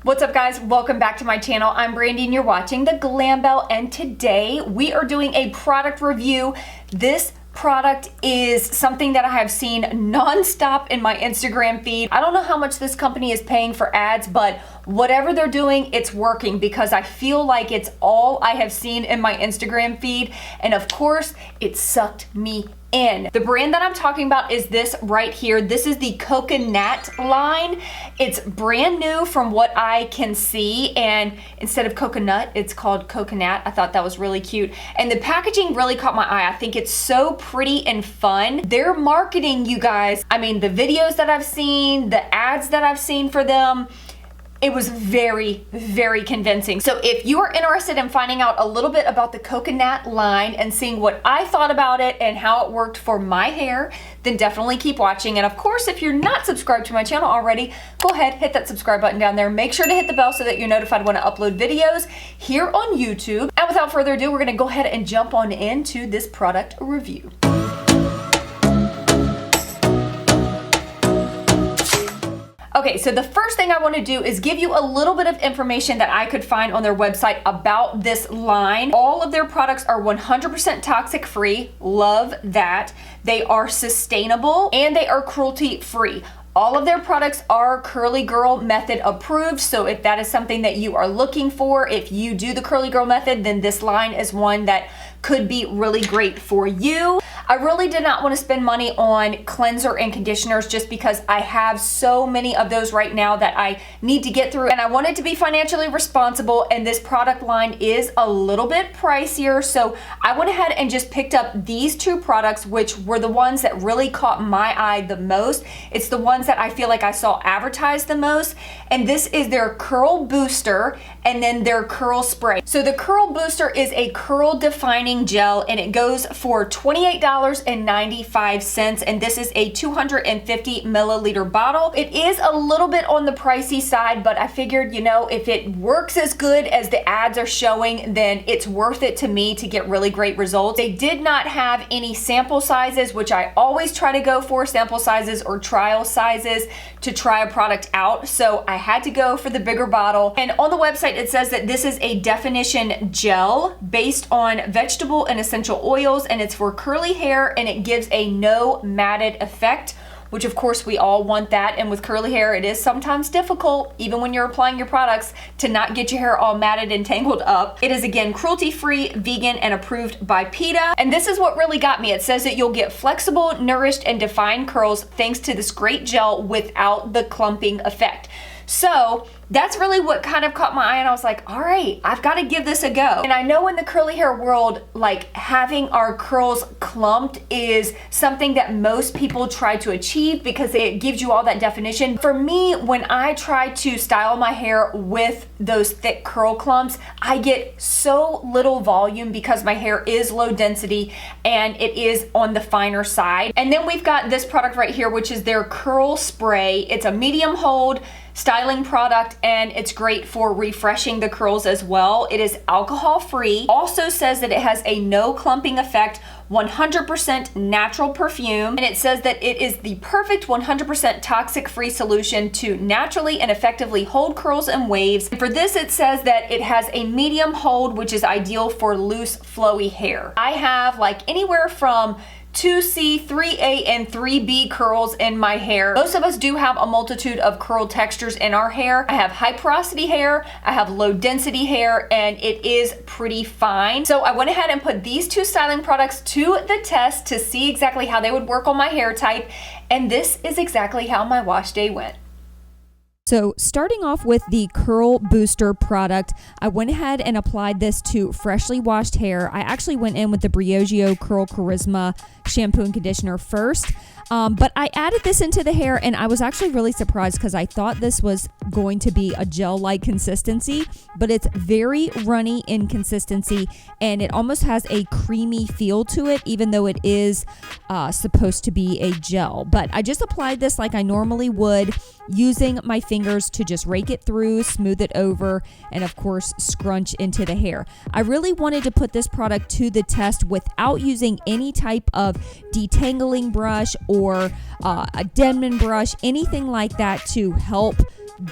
What's up guys, welcome back to my channel. I'm Brandy and you're watching the Glam Belle, and today we are doing a product review. This product is something that I have seen non-stop in my Instagram feed. I don't know how much this company is paying for ads, but whatever they're doing, it's working because I feel like it's all I have seen in my Instagram feed, and of course it sucked me in. The brand that I'm talking about is this right here. This is the COCUNAT line. It's brand new from what I can see, and instead of coconut, it's called COCUNAT. I thought that was really cute, and the packaging really caught my eye. I think it's so pretty and fun. Their marketing, you guys, I mean, the videos that I've seen, the ads that I've seen for them, it was very, very convincing. So if you are interested in finding out a little bit about the COCUNAT line and seeing what I thought about it and how it worked for my hair, then definitely keep watching. And of course, if you're not subscribed to my channel already, go ahead, hit that subscribe button down there. Make sure to hit the bell so that you're notified when I upload videos here on YouTube. And without further ado, we're gonna go ahead and jump on into this product review. Okay, so the first thing I want to do is give you a little bit of information that I could find on their website about this line. All of their products are 100% toxic free. Love that. They are sustainable and they are cruelty free. All of their products are Curly Girl method approved, so if that is something that you are looking for, if you do the Curly Girl method, then this line is one that could be really great for you. I really did not want to spend money on cleanser and conditioners just because I have so many of those right now that I need to get through, and I wanted to be financially responsible, and this product line is a little bit pricier, so I went ahead and just picked up these two products, which were the ones that really caught my eye the most. It's the ones that I feel like I saw advertised the most, and this is their Curl Booster and then their Curl Spray. So the Curl Booster is a curl defining gel, and it goes for $28.95, and this is a 250 milliliter bottle. It is a little bit on the pricey side, but I figured, you know, if it works as good as the ads are showing, then it's worth it to me to get really great results. They did not have any sample sizes, which I always try to go for sample sizes or trial sizes to try a product out, so I had to go for the bigger bottle. And on the website it says that this is a definition gel based on vegetable and essential oils, and it's for curly hair, and it gives a no matted effect, which of course we all want that. And with curly hair, it is sometimes difficult, even when you're applying your products, to not get your hair all matted and tangled up. It is again cruelty-free, vegan, and approved by PETA. And this is what really got me. It says that you'll get flexible, nourished, and defined curls thanks to this great gel without the clumping effect. So that's really what kind of caught my eye, and I was like, all right, I've got to give this a go. And I know in the curly hair world, like, having our curls clumped is something that most people try to achieve because it gives you all that definition. For me, when I try to style my hair with those thick curl clumps, I get so little volume because my hair is low density and it is on the finer side. And then we've got this product right here, which is their Curl Spray. It's a medium hold styling product, and it's great for refreshing the curls as well. It is alcohol free. Also says that it has a no clumping effect, 100% natural perfume, and it says that it is the perfect 100% toxic free solution to naturally and effectively hold curls and waves. And for this, it says that it has a medium hold, which is ideal for loose flowy hair. I have like anywhere from 2C, 3A, and 3B curls in my hair. Most of us do have a multitude of curl textures in our hair. I have high porosity hair, I have low density hair, and it is pretty fine. So I went ahead and put these two styling products to the test to see exactly how they would work on my hair type, and this is exactly how my wash day went. So starting off with the Curl Booster product, I went ahead and applied this to freshly washed hair. I actually went in with the Briogeo Curl Charisma shampoo and conditioner first. But I added this into the hair, and I was actually really surprised because I thought this was going to be a gel-like consistency, but it's very runny in consistency, and it almost has a creamy feel to it, even though it is supposed to be a gel. But I just applied this like I normally would, using my fingers to just rake it through, smooth it over, and of course scrunch into the hair. I really wanted to put this product to the test without using any type of detangling brush or a Denman brush, anything like that to help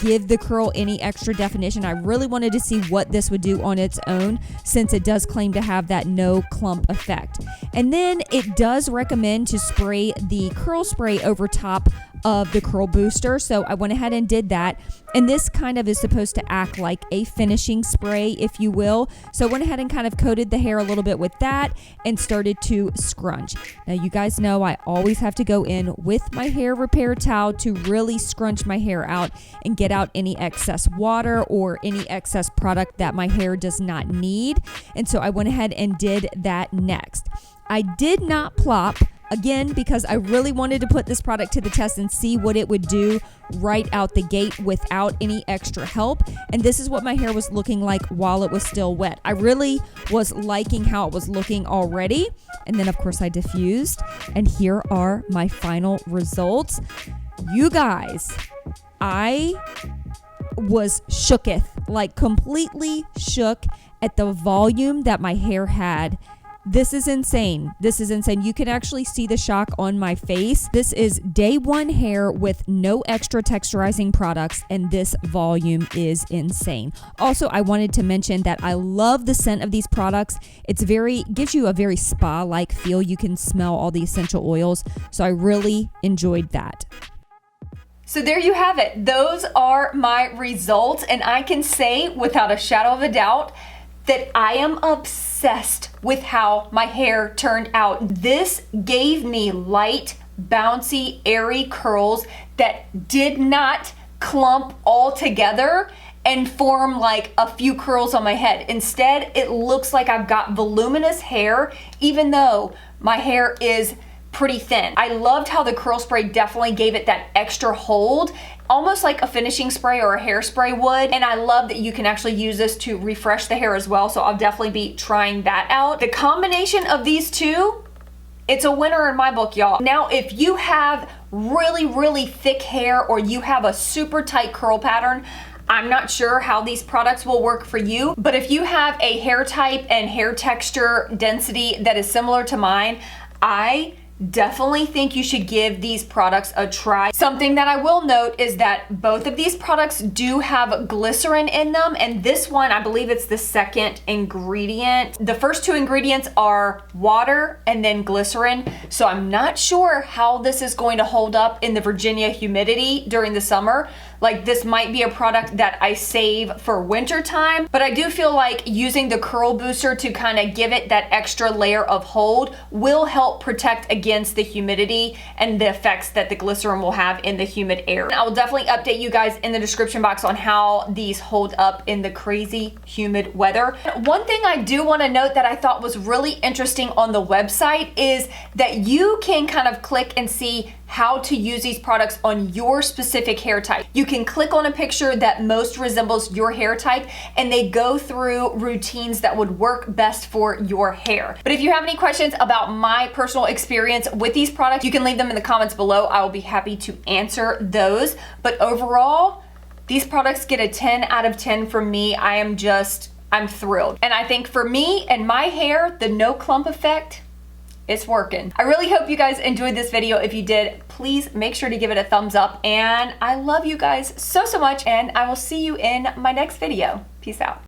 give the curl any extra definition. I really wanted to see what this would do on its own, since it does claim to have that no clump effect. And then it does recommend to spray the curl spray over top of the curl booster, so I went ahead and did that. And this kind of is supposed to act like a finishing spray, if you will. So I went ahead and kind of coated the hair a little bit with that and started to scrunch. Now you guys know I always have to go in with my hair repair towel to really scrunch my hair out and get out any excess water or any excess product that my hair does not need. And so I went ahead and did that next. I did not plop, again, because I really wanted to put this product to the test and see what it would do right out the gate without any extra help. And this is what my hair was looking like while it was still wet. I really was liking how it was looking already. And then of course I diffused, and here are my final results. You guys, I was shooketh, like completely shook at the volume that my hair had. This is insane. This is insane. You can actually see the shock on my face. This is day one hair with no extra texturizing products, and this volume is insane. Also, I wanted to mention that I love the scent of these products. Gives you a very spa-like feel. You can smell all the essential oils. So I really enjoyed that. So there you have it. Those are my results, and I can say without a shadow of a doubt that I am obsessed with how my hair turned out. This gave me light, bouncy, airy curls that did not clump all together and form like a few curls on my head. Instead, it looks like I've got voluminous hair, even though my hair is pretty thin. I loved how the curl spray definitely gave it that extra hold, almost like a finishing spray or a hairspray would. And I love that you can actually use this to refresh the hair as well. So I'll definitely be trying that out. The combination of these two, it's a winner in my book, y'all. Now, if you have really, really thick hair or you have a super tight curl pattern, I'm not sure how these products will work for you, but if you have a hair type and hair texture density that is similar to mine, I definitely think you should give these products a try. Something that I will note is that both of these products do have glycerin in them, and this one, I believe it's the second ingredient. The first two ingredients are water and then glycerin, so I'm not sure how this is going to hold up in the Virginia humidity during the summer. Like, this might be a product that I save for winter time, but I do feel like using the curl booster to kind of give it that extra layer of hold will help protect against the humidity and the effects that the glycerin will have in the humid air. I will definitely update you guys in the description box on how these hold up in the crazy humid weather. One thing I do want to note that I thought was really interesting on the website is that you can kind of click and see how to use these products on your specific hair type. You can click on a picture that most resembles your hair type, and they go through routines that would work best for your hair. But if you have any questions about my personal experience with these products, you can leave them in the comments below. I will be happy to answer those. But overall, these products get a 10 out of 10 from me. I'm thrilled. And I think for me and my hair, the no clump effect, it's working. I really hope you guys enjoyed this video. If you did, please make sure to give it a thumbs up. And I love you guys so, so much. And I will see you in my next video. Peace out.